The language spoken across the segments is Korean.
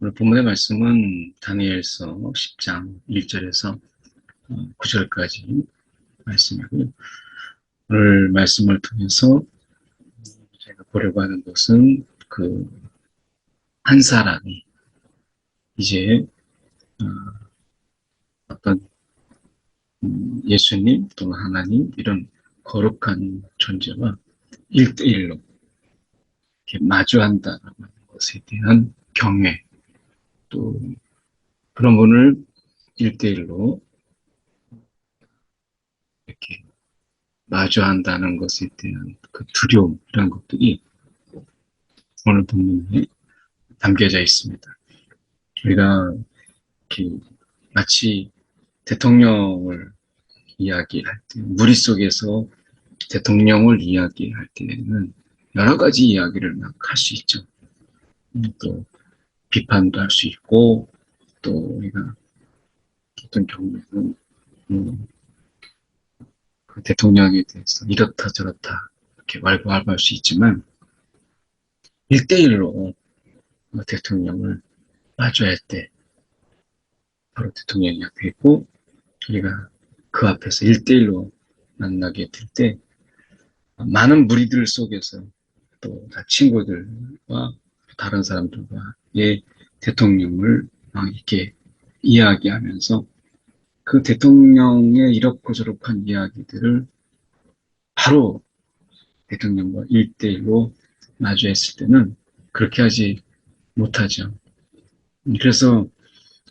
오늘 본문의 말씀은 다니엘서 10장 1절에서 9절까지 말씀이고요. 오늘 말씀을 통해서 제가 보려고 하는 것은 한 사람이 이제 어떤 예수님 또는 하나님 이런 거룩한 존재와 1대1로 이렇게 마주한다라고 하는 것에 대한 경외, 또 그런 분을 1대1로 이렇게 마주한다는 것에 대한 그 두려움, 이런 것들이 오늘 본문에 담겨져 있습니다. 우리가 이렇게 마치 대통령을 이야기할 때, 무리 속에서 대통령을 이야기할 때는 여러 가지 이야기를 막 할 수 있죠. 또 비판도 할 수 있고, 또 우리가 어떤 경우에는 그 대통령에 대해서 이렇다 저렇다 이렇게 왈가왈부할 수 있지만 1대1로 대통령을 마주할 때 바로 대통령이 앞에 있고 우리가 그 앞에서 1대1로 만나게 될 때 많은 무리들 속에서 또 다 친구들과 다른 사람들과의 대통령을 이렇게 이야기하면서 그 대통령의 이렇고 저렇고한 이야기들을 바로 대통령과 1대1로 마주했을 때는 그렇게 하지 못하죠. 그래서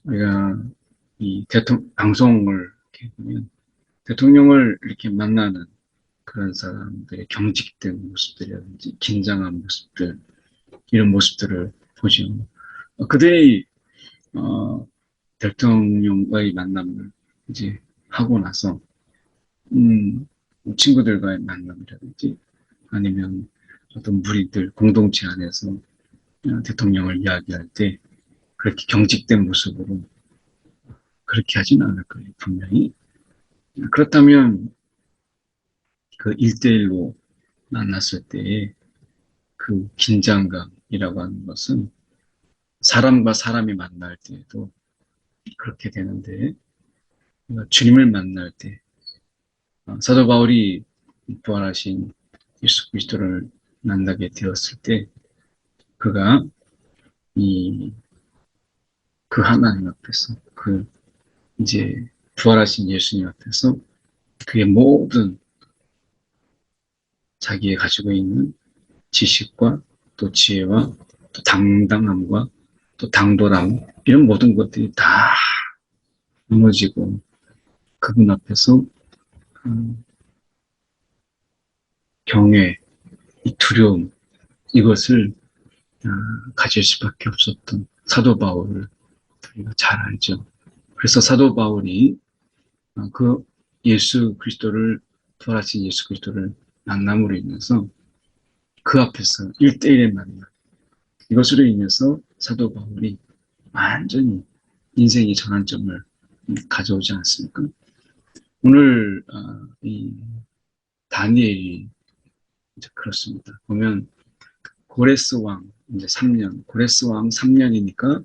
우리가 이 방송을 이렇게 보면 대통령을 이렇게 만나는 그런 사람들의 경직된 모습들이라든지 긴장한 모습들, 이런 모습들을 보죠. 그들이 대통령과의 만남을 이제 하고 나서 친구들과의 만남이라든지 아니면 어떤 무리들 공동체 안에서 대통령을 이야기할 때 그렇게 경직된 모습으로 그렇게 하지는 않을 거예요, 분명히. 그렇다면 그 1대1로 만났을 때의 그 긴장감이라고 하는 것은 사람과 사람이 만날 때에도 그렇게 되는데 주님을 만날 때 사도 바울이 부활하신 예수 그리스도를 만나게 되었을 때 그가 그 하나님 앞에서 이제 부활하신 예수님 앞에서 그의 모든 자기의 가지고 있는 지식과 또 지혜와 또 당당함과 또 당돌함 이런 모든 것들이 다 무너지고 그분 앞에서 경외, 이 두려움 이것을 가질 수밖에 없었던 사도 바울을 우리가 잘 알죠. 그래서 사도 바울이 그 예수 그리스도를 부활하신 예수 그리스도를 만남으로 인해서 그 앞에서 1대1의 만남 이것으로 인해서 사도 바울이 완전히 인생의 전환점을 가져오지 않습니까? 오늘 이 다니엘이 이제 그렇습니다. 보면 고레스 왕 이제 3년, 고레스 왕 3년이니까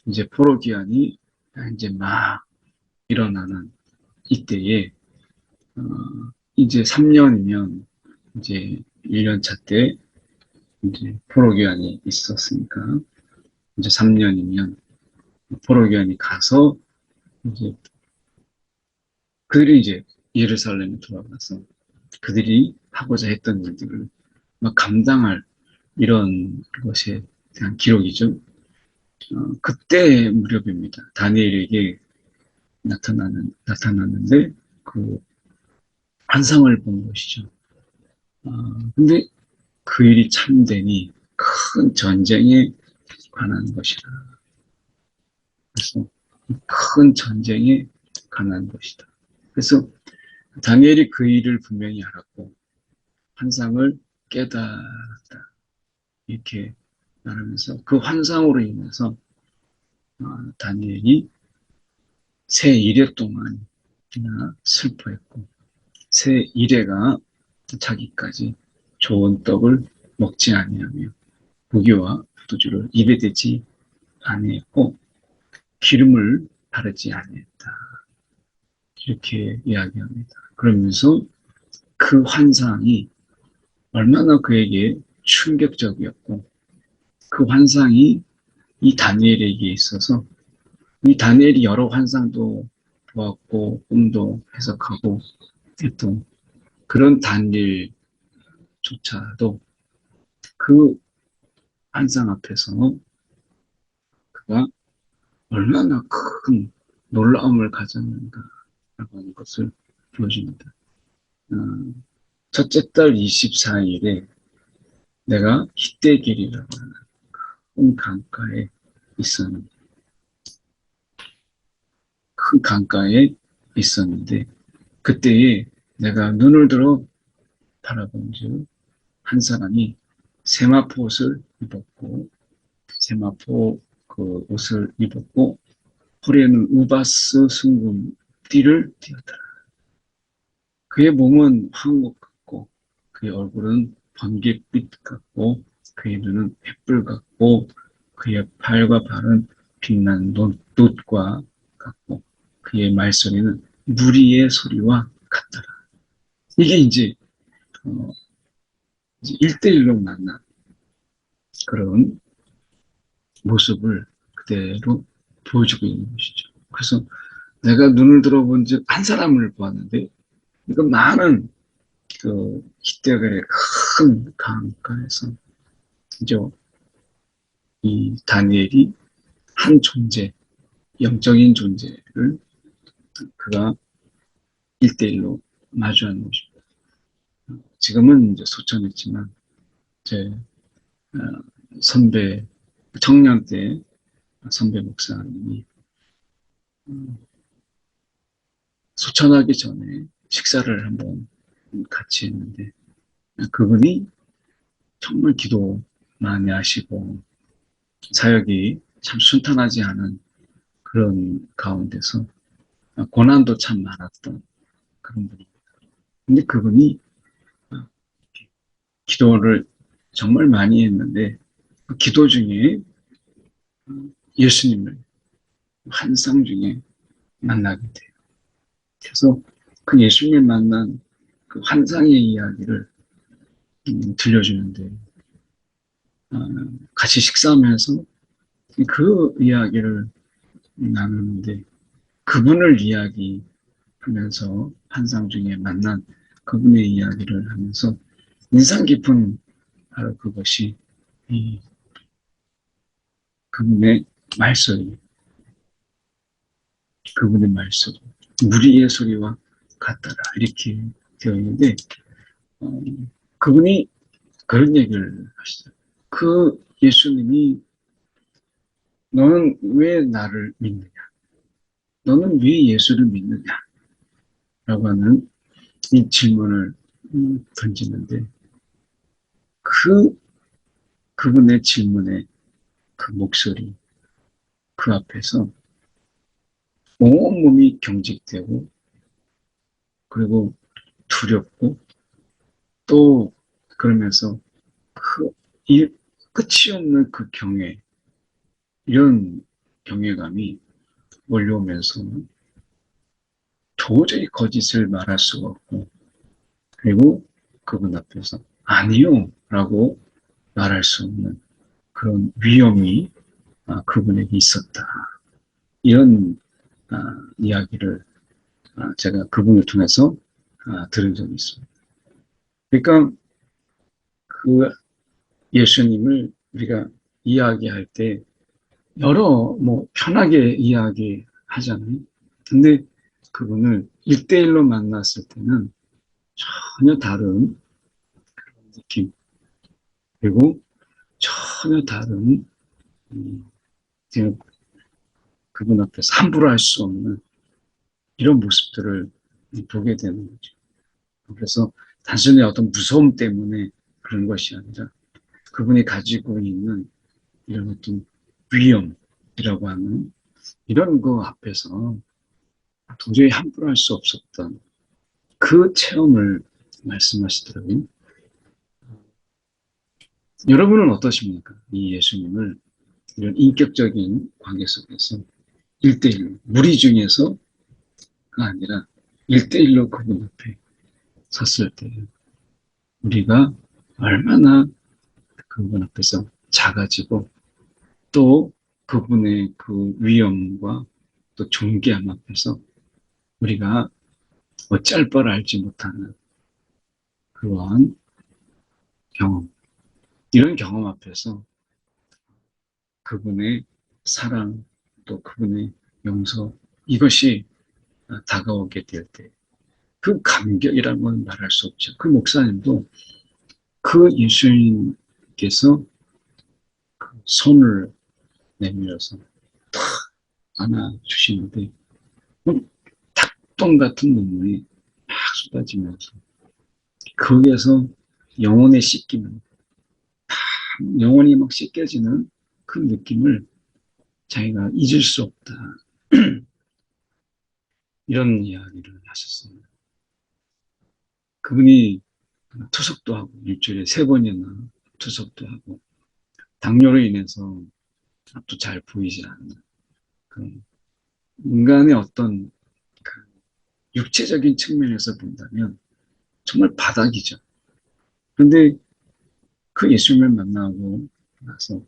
이제 포로 기한이 이제 막 일어나는 이때에 이제 3년이면 이제 1년 차 때 이제 포로 기한이 있었으니까 이제 3년이면 포로 기한이 가서 이제 그들이 이제 예루살렘에 돌아가서 그들이 하고자 했던 일들을 막 감당할 이런 것에 대한 기록이죠. 그때 무렵입니다. 다니엘에게 나타났는데 그 환상을 본 것이죠. 근데 그 일이 참되니 큰 전쟁에 관한 것이다. 그래서 큰 전쟁에 관한 것이다. 그래서 다니엘이 그 일을 분명히 알았고 환상을 깨달았다. 이렇게 말하면서 그 환상으로 인해서 다니엘이 새 1회 동안이나 슬퍼했고 새 1회가 자기까지 좋은 떡을 먹지 아니하며 고기와 포도주를 입에 대지 아니했고 기름을 바르지 아니했다. 이렇게 이야기합니다. 그러면서 그 환상이 얼마나 그에게 충격적이었고 그 환상이 이 다니엘에게 있어서 이 다니엘이 여러 환상도 보았고 꿈도 해석하고 했던 그런 다니엘조차도 그 환상 앞에서 그가 얼마나 큰 놀라움을 가졌는가라고 하는 것을 보여줍니다. 첫째 달 24일에 내가 히데길이라고 하는 큰 강가에 있었는데, 큰 강가에 있었는데, 그때에 내가 눈을 들어 바라본즉 한 사람이 세마포 옷을 입었고, 세마포 그 옷을 입었고, 허리에는 우바스 순금띠를 띠었더라. 그의 몸은 황옥 같고, 그의 얼굴은 번갯빛 같고, 그의 눈은 횃불 같고, 그의 팔과 발은 빛난 놋과 같고, 그의 말소리는 무리의 소리와 같더라. 이게 이제, 어, 이제 1대1로 만난 그런 모습을 그대로 보여주고 있는 것이죠. 그래서 내가 눈을 들어본 즉 한 사람을 보았는데, 이건 많은 그 히데갈의 큰 강가에서 이제 이 다니엘이 한 존재, 영적인 존재를 그가 1대1로 마주하는 것입니다. 지금은 이제 소천했지만 제 선배, 청년 때 선배 목사님이 소천하기 전에 식사를 한번 같이 했는데 그분이 정말 기도 많이 하시고 사역이 참 순탄하지 않은 그런 가운데서 고난도 참 많았던 그런 분입니다. 근데 그분이 기도를 정말 많이 했는데 그 기도 중에 예수님을 환상 중에 만나게 돼요. 그래서 그 예수님을 만난 그 환상의 이야기를 들려주는데 같이 식사하면서 그 이야기를 나누는데 그분을 이야기하면서 환상 중에 만난 그분의 이야기를 하면서 인상 깊은 바로 그것이 이 그분의 말소리, 그분의 말소리, 무리의 소리와 같더라 이렇게 되어 있는데 그분이 그런 얘기를 하시더라고요. 그 예수님이 너는 왜 나를 믿느냐? 너는 왜 예수를 믿느냐? 라고 하는 이 질문을 던지는데 그분의 질문에 그 목소리, 그 앞에서 온몸이 경직되고 그리고 두렵고 또 그러면서 이 끝이 없는 그 경외, 이런 경외감이 몰려오면서 도저히 거짓을 말할 수가 없고 그리고 그분 앞에서 아니요 라고 말할 수 없는 그런 위험이 그분에게 있었다. 이런 이야기를 제가 그분을 통해서 들은 적이 있습니다. 그러니까 그 예수님을 우리가 이야기할 때 여러 편하게 이야기하잖아요. 근데 그분을 1대1로 만났을 때는 전혀 다른 느낌 그리고 전혀 다른 그분 앞에서 함부로 할 수 없는 이런 모습들을 보게 되는 거죠. 그래서 단순히 어떤 무서움 때문에 그런 것이 아니라 그분이 가지고 있는 이런 어떤 위험이라고 하는 이런 거 앞에서 도저히 함부로 할 수 없었던 그 체험을 말씀하시더라고요. 여러분은 어떠십니까? 이 예수님을 이런 인격적인 관계 속에서 1대1로, 무리 중에서가 아니라 1대1로 그분 앞에 섰을 때 우리가 얼마나 그분 앞에서 작아지고 또 그분의 그 위엄과 또 존귀함 앞에서 우리가 어쩔 바를 알지 못하는 그러한 경험, 이런 경험 앞에서 그분의 사랑, 또 그분의 용서, 이것이 다가오게 될 때, 그 감격이라는 건 말할 수 없죠. 그 목사님도 그 예수님께서 그 손을 내밀어서 탁 안아주시는데, 닭똥 같은 눈물이 막 쏟아지면서, 거기에서 영혼의 씻기는, 영혼이 막 씻겨지는 그 느낌을 자기가 잊을 수 없다. 이런 이야기를 하셨어요. 그분이 투석도 하고, 일주일에 3번이나 투석도 하고, 당뇨로 인해서 앞도 잘 보이지 않는, 그 인간의 어떤 그 육체적인 측면에서 본다면 정말 바닥이죠. 그런데 그 예수님을 만나고 나서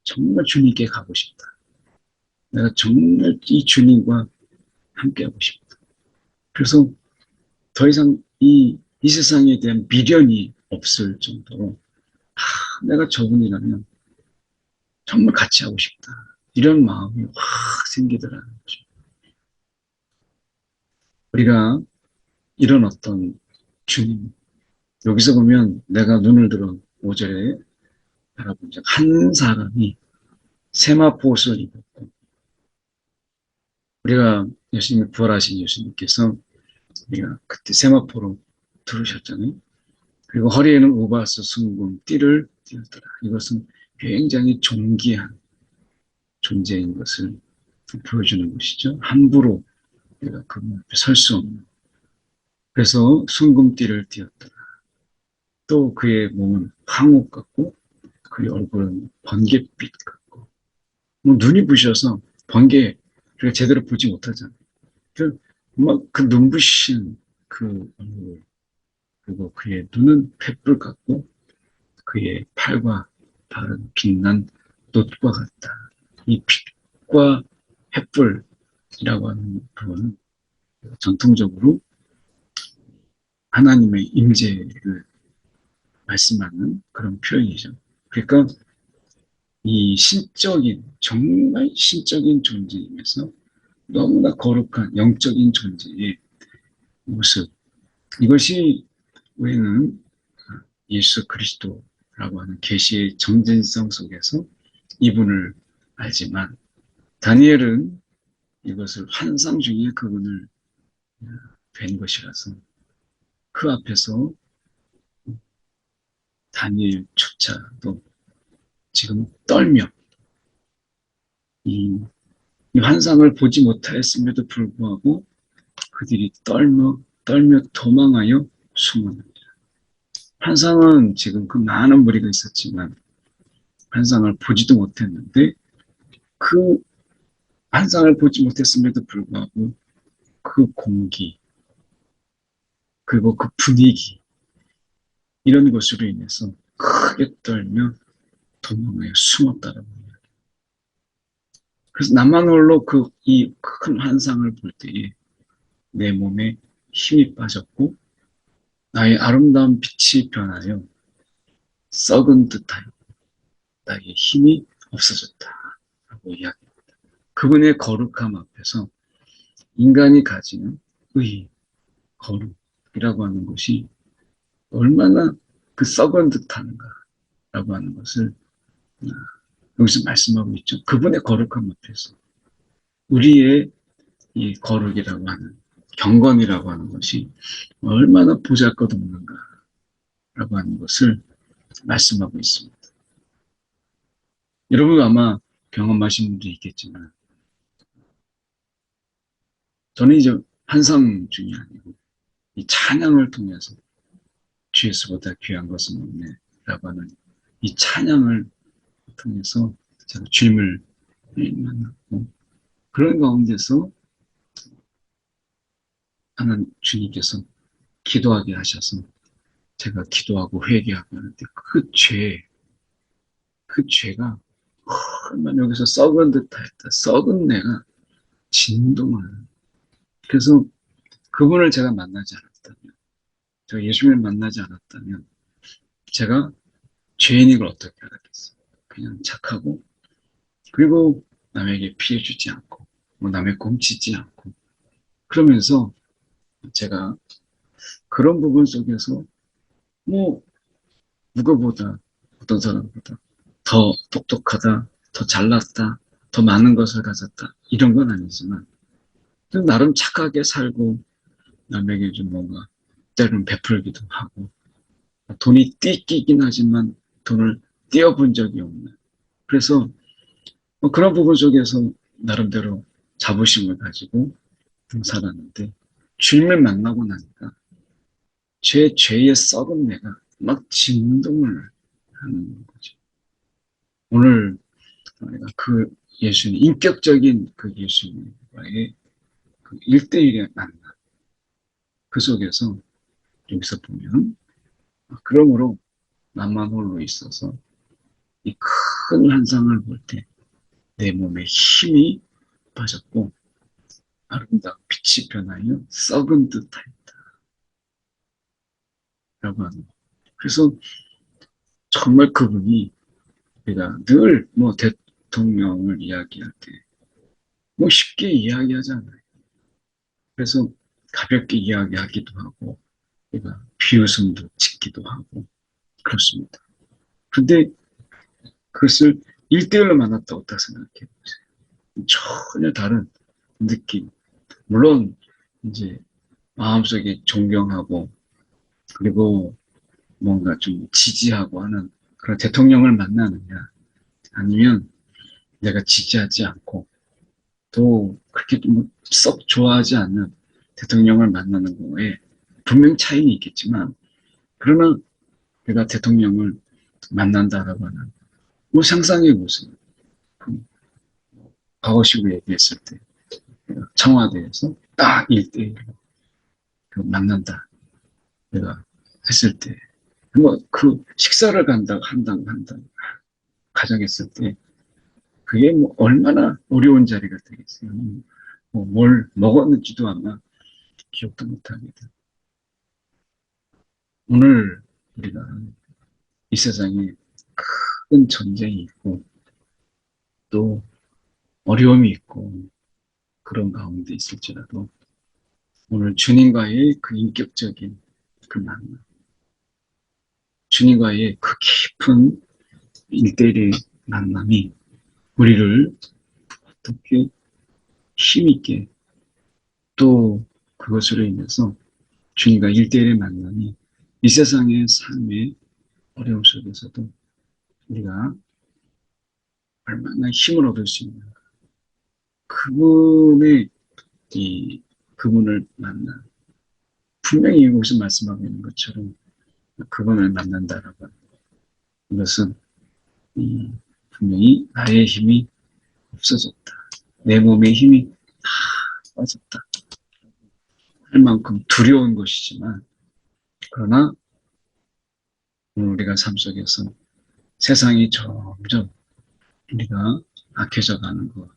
정말 주님께 가고 싶다. 내가 정말 이 주님과 함께 하고 싶다. 그래서 더 이상 이 세상에 대한 미련이 없을 정도로 내가 저분이라면 정말 같이 하고 싶다. 이런 마음이 확 생기더라는 거죠. 우리가 이런 어떤 주님, 여기서 보면 내가 눈을 들어 5절에 바라본 한 사람이 세마포옷을 입었고, 우리가 예수님이 부활하신 예수님께서 우리가 그때 세마포로 들으셨잖아요. 그리고 허리에는 우바스 순금 띠를 띠었더라. 이것은 굉장히 존귀한 존재인 것을 보여주는 것이죠. 함부로 우리가 그 앞에 설 수 없는. 그래서 순금띠를 띠었더라. 또 그의 몸은 황옥 같고 그의 얼굴은 번갯빛 같고, 뭐 눈이 부셔서 번개 우리가 제대로 보지 못하잖아요. 그 눈부신 그 얼굴, 그리고 그의 눈은 횃불 같고 그의 팔과 발은 빛난 놋과 같다. 이 빛과 횃불이라고 하는 부분은 전통적으로 하나님의 임재를 말씀하는 그런 표현이죠. 그러니까 이 신적인, 정말 신적인 존재임에서 너무나 거룩한 영적인 존재의 모습, 이것이 우리는 예수 그리스도라고 하는 계시의 정진성 속에서 이분을 알지만, 다니엘은 이것을 환상 중에 그분을 뵌 것이라서 그 앞에서 다니엘조차도 지금 떨며 이 환상을 보지 못하였음에도 불구하고 그들이 떨며 도망하여 숨었느니라. 환상은 지금 그 많은 무리가 있었지만 환상을 보지도 못했는데, 그 환상을 보지 못했음에도 불구하고 그 공기, 그리고 그 분위기, 이런 것으로 인해서 크게 떨며 도망하여 숨었다라고 합니다. 그래서 나만 홀로 이 큰 환상을 볼 때에 내 몸에 힘이 빠졌고 나의 아름다운 빛이 변하여 썩은 듯하여 나의 힘이 없어졌다라고 이야기합니다. 그분의 거룩함 앞에서 인간이 가지는 의, 거룩이라고 하는 것이 얼마나 그 썩은 듯하는가라고 하는 것을 여기서 말씀하고 있죠. 그분의 거룩함 앞에서 우리의 이 거룩이라고 하는, 경건이라고 하는 것이 얼마나 보잘것없는가라고 하는 것을 말씀하고 있습니다. 여러분 아마 경험하신 분도 있겠지만, 저는 이제 환상 중이 아니고 이 찬양을 통해서 주 예수보다 귀한 것은 없네라고 하는 이 찬양을 통해서 제가 주님을 만났고, 그런 가운데서 하나님 주님께서 기도하게 하셔서 제가 기도하고 회개하고 하는데 그 죄가 얼마나 여기서 썩은 듯하였다. 썩은 내가 진동을. 그래서 그분을 제가 만나지 않았다면, 제가 예수님을 만나지 않았다면 제가 죄인인 걸 어떻게 알았겠어요? 그냥 착하고, 그리고 남에게 피해 주지 않고, 뭐 남의 곰치지 않고, 그러면서 제가 그런 부분 속에서 뭐 누구보다 어떤 사람보다 더 똑똑하다, 더 잘났다, 더 많은 것을 가졌다 이런 건 아니지만 나름 착하게 살고 남에게 좀 뭔가 때로는 베풀기도 하고 돈이 띠끼긴 하지만 돈을 떼어본 적이 없는 그래서 뭐 그런 부분 속에서 나름대로 자부심을 가지고 살았는데 주님을 만나고 나니까 제 죄의 썩은 내가 막 진동을 하는 거죠. 오늘 우리가 그 예수님, 인격적인 그 예수님과의 그 1대1의 만남, 그 속에서 여기서 보면, 그러므로 나만 홀로 있어서 이 큰 환상을 볼 때 내 몸에 힘이 빠졌고 아름다운 빛이 변하여 썩은 듯하였다라고 하는 거. 그래서 정말 그분이 우리가 늘 뭐 대통령을 이야기할 때 뭐 쉽게 이야기하잖아요. 그래서 가볍게 이야기하기도 하고 우리가 비웃음도 짓기도 하고 그렇습니다. 근데 그것을 1대1로 만났다고 딱 생각해 보세요. 전혀 다른 느낌. 물론 이제 마음속에 존경하고 그리고 뭔가 좀 지지하고 하는 그런 대통령을 만나느냐 아니면 내가 지지하지 않고 또 그렇게 썩 좋아하지 않는 대통령을 만나는 거에 분명 차이는 있겠지만 그러나 내가 대통령을 만난다라고 하는 뭐 상상해 보세요. 과거식으로 얘기했을 때 청와대에서 딱 1대1로 만난다 내가 했을 때 뭐 그 식사를 한다 가정했을 때 그게 뭐 얼마나 어려운 자리가 되겠어요. 뭐뭘 먹었는지도 아마 기억도 못하게 돼. 오늘 우리가 이 세상에 큰 전쟁이 있고 또 어려움이 있고 그런 가운데 있을지라도 오늘 주님과의 그 인격적인 그 만남, 주님과의 그 깊은 일대일의 만남이 우리를 어떻게 힘있게 또 그것으로 인해서 주님과 일대일의 만남이 이 세상의 삶의 어려움 속에서도 우리가 얼마나 힘을 얻을 수 있는 그분의 그분을 만나 분명히 여기서 말씀하고 있는 것처럼 그분을 만난다라고 하는 것은 분명히 나의 힘이 없어졌다. 내 몸의 힘이 다 빠졌다. 할 만큼 두려운 것이지만 그러나 오늘 우리가 삶 속에서 세상이 점점 우리가 악해져 가는 것,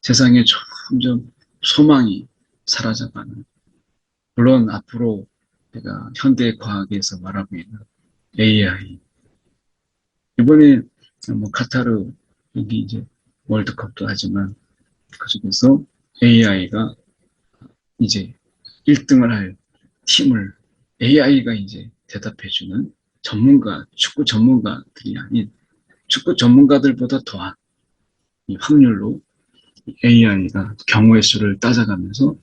세상에 점점 소망이 사라져가는 물론 앞으로 내가 현대 과학에서 말하고 있는 AI 이번에 뭐 카타르 여기 이제 월드컵도 하지만 그 중에서 AI가 이제 1등을 할 팀을 AI가 이제 대답해주는 축구 전문가들이 아닌 축구 전문가들보다 더한 이 확률로 AI가 경우의 수를 따져가면서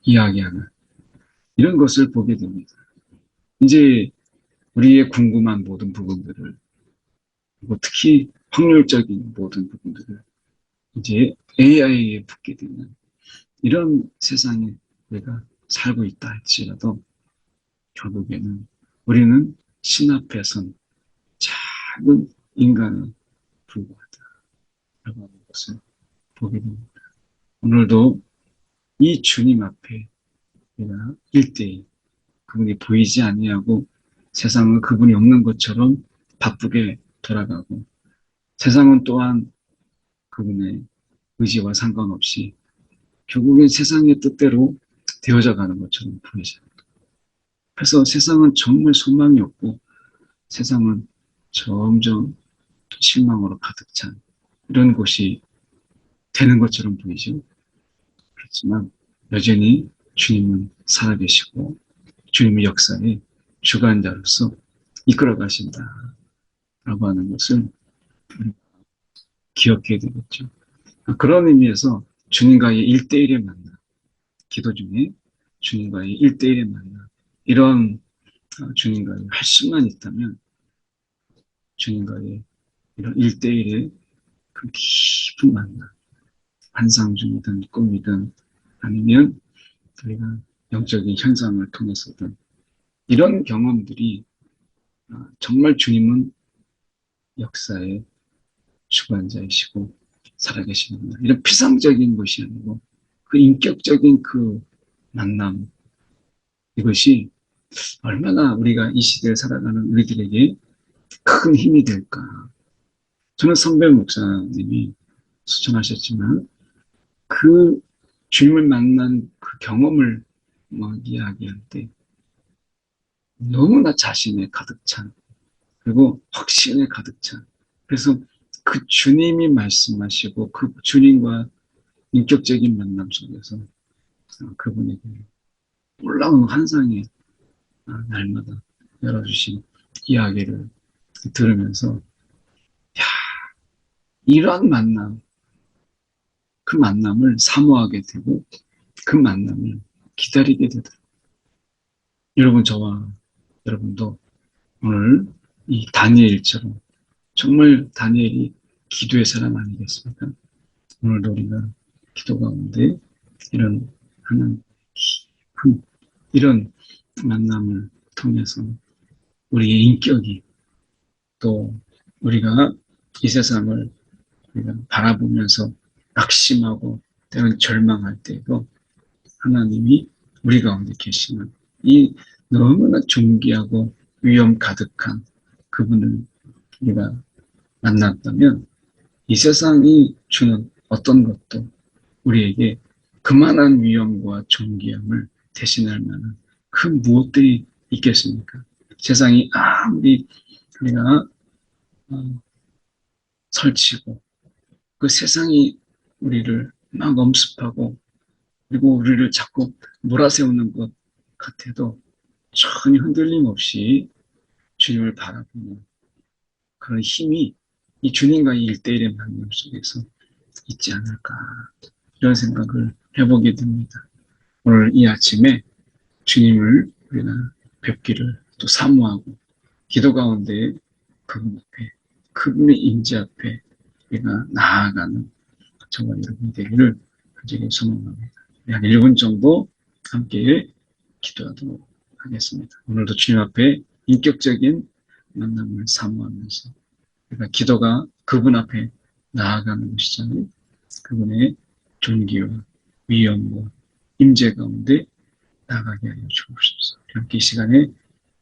이야기하는 이런 것을 보게 됩니다. 이제 우리의 궁금한 모든 부분들을 특히 확률적인 모든 부분들을 이제 AI에 붙게 되는 이런 세상에 우리가 살고 있다 할지라도 결국에는 우리는 신 앞에선 작은 인간은 불과하다라고 하는 것을 보게 됩니다. 오늘도 이 주님 앞에 우리가 일대일 그분이 보이지 아니하고 세상은 그분이 없는 것처럼 바쁘게 돌아가고 세상은 또한 그분의 의지와 상관없이 결국엔 세상의 뜻대로 되어져 가는 것처럼 보이죠. 그래서 세상은 정말 소망이 없고 세상은 점점 실망으로 가득 찬 이런 곳이 되는 것처럼 보이죠. 그렇지만 여전히 주님은 살아계시고 주님의 역사에 주관자로서 이끌어 가신다라고 하는 것을 기억해야 되겠죠. 그런 의미에서 주님과의 1대1의 만남, 기도 중에 주님과의 1대1의 만남, 이런 주님과의 할 수만 있다면 주님과의 이런 1대1의 그 깊은 만남, 환상 중이든 꿈이든 아니면 우리가 영적인 현상을 통해서든 이런 경험들이 정말 주님은 역사의 주관자이시고 살아계시는 이런 피상적인 것이 아니고 그 인격적인 그 만남, 이것이 얼마나 우리가 이 시대에 살아가는 우리들에게 큰 힘이 될까. 저는 성별 목사님이 수천하셨지만 그 주님을 만난 그 경험을 이야기할 때 너무나 자신에 가득 찬, 그리고 확신에 가득 찬, 그래서 그 주님이 말씀하시고 그 주님과 인격적인 만남 속에서 그분에게 놀라운 환상이 날마다 열어주신 이야기를 들으면서 야, 이러한 만남, 그 만남을 사모하게 되고 그 만남을 기다리게 되더라고요. 여러분, 저와 여러분도 오늘 이 다니엘처럼 정말 다니엘이 기도의 사람 아니겠습니까? 오늘도 우리가 기도 가운데 이런 하나님 깊은 이런 만남을 통해서 우리의 인격이 또 우리가 이 세상을 우리가 바라보면서 낙심하고 때로는 절망할 때에도 하나님이 우리 가운데 계시는 이 너무나 존귀하고 위엄 가득한 그분을 우리가 만났다면 이 세상이 주는 어떤 것도 우리에게 그만한 위엄과 존귀함을 대신할 만한 그 무엇들이 있겠습니까? 세상이 아무리 우리가 설치고 그 세상이 우리를 막 엄습하고 그리고 우리를 자꾸 몰아세우는 것 같아도 전혀 흔들림 없이 주님을 바라보는 그런 힘이 이 주님과의 1대1의 만남 속에서 있지 않을까 이런 생각을 해보게 됩니다. 오늘 이 아침에 주님을 우리가 뵙기를 또 사모하고 기도 가운데 그분 앞에 그분의 임재 앞에 우리가 나아가는 저와 여러분이 되기를 간절히 소망합니다. 한 1분 정도 함께 기도하도록 하겠습니다. 오늘도 주님 앞에 인격적인 만남을 사모하면서 우리가 기도가 그분 앞에 나아가는 것이잖아요. 그분의 존귀와 위엄과 임재 가운데 나아가게 하여 주옵소서. 함께 이 시간에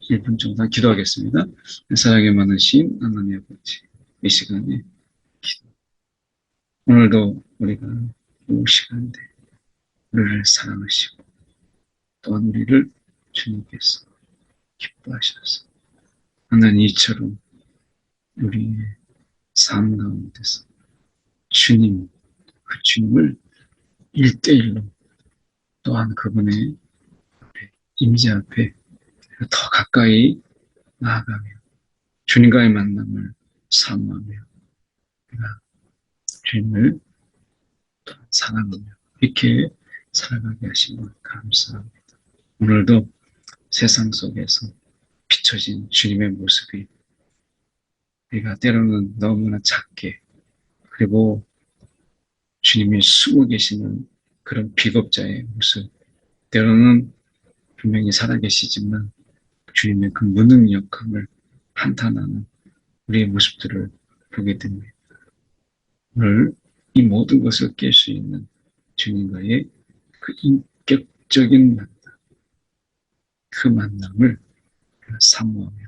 1분 정도 기도하겠습니다. 사랑에 많으신 하나님 아버지, 이 시간에 오늘도 우리가 이 시간에 우리를 사랑하시고 또한 우리를 주님께서 기뻐하셔서 하나님 이처럼 우리의 삶 가운데서 주님, 그 주님을 1대1로 또한 그분의 임재 앞에 더 가까이 나아가며 주님과의 만남을 사모하며 우리가 주님을 사랑하며 이렇게 살아가게 하신 것 감사합니다. 오늘도 세상 속에서 비춰진 주님의 모습이 우리가 때로는 너무나 작게 그리고 주님이 숨어 계시는 그런 비겁자의 모습 때로는 분명히 살아계시지만 주님의 그 무능력함을 한탄하는 우리의 모습들을 보게 됩니다. 오늘 이 모든 것을 깰 수 있는 주님과의 그 인격적인 만남, 그 만남을 사모하며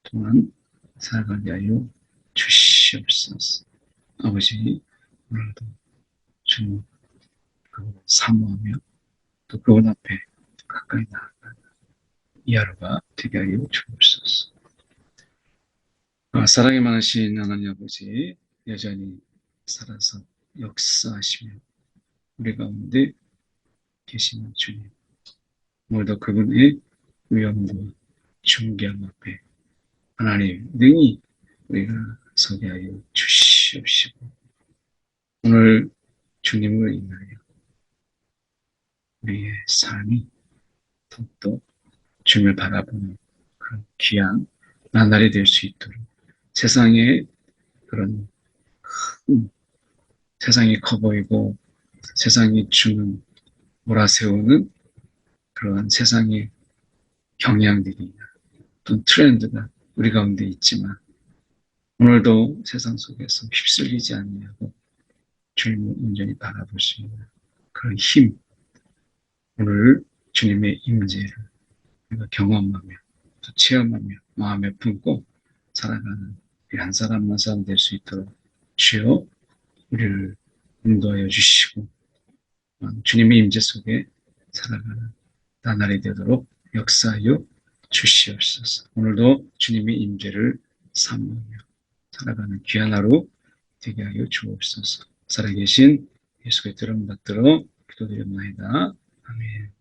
또한 살아가게 하여 주시옵소서. 아버지, 오늘도 주님 그분을 사모하며 또 그분 앞에 가까이 나아가는 이 하루가 되게 하여 주옵소서. 사랑이 많으신 하나님 아버지, 여전히 살아서 역사하시며 우리 가운데 계시는 주님, 오늘도 그분의 위엄과 존귀함 앞에 하나님 능히 우리가 서게 하여 주시옵시고, 오늘 주님을 인하여 우리의 삶이 더욱더 주님을 바라보는 그런 귀한 나날이 될 수 있도록, 세상에 그런 큰, 세상이 커 보이고 세상이 주는 몰아세우는 그러한 세상의 경향들이나 또는 트렌드가 우리 가운데 있지만, 오늘도 세상 속에서 휩쓸리지 않냐고 주님을 온전히 바라볼 수 있는 그런 힘, 오늘 주님의 임재를 우리가 경험하며 또 체험하며 마음에 품고 살아가는 한 사람 한 사람 될 수 있도록 주여 우리를 인도하여 주시고, 주님의 임재 속에 살아가는 나날이 되도록 역사하여 주시옵소서. 오늘도 주님의 임재를 사모하며 살아가는 귀한 하루 되게 하여 주옵소서. 살아계신 예수의 들음 받들어 기도드렸나이다. 아멘.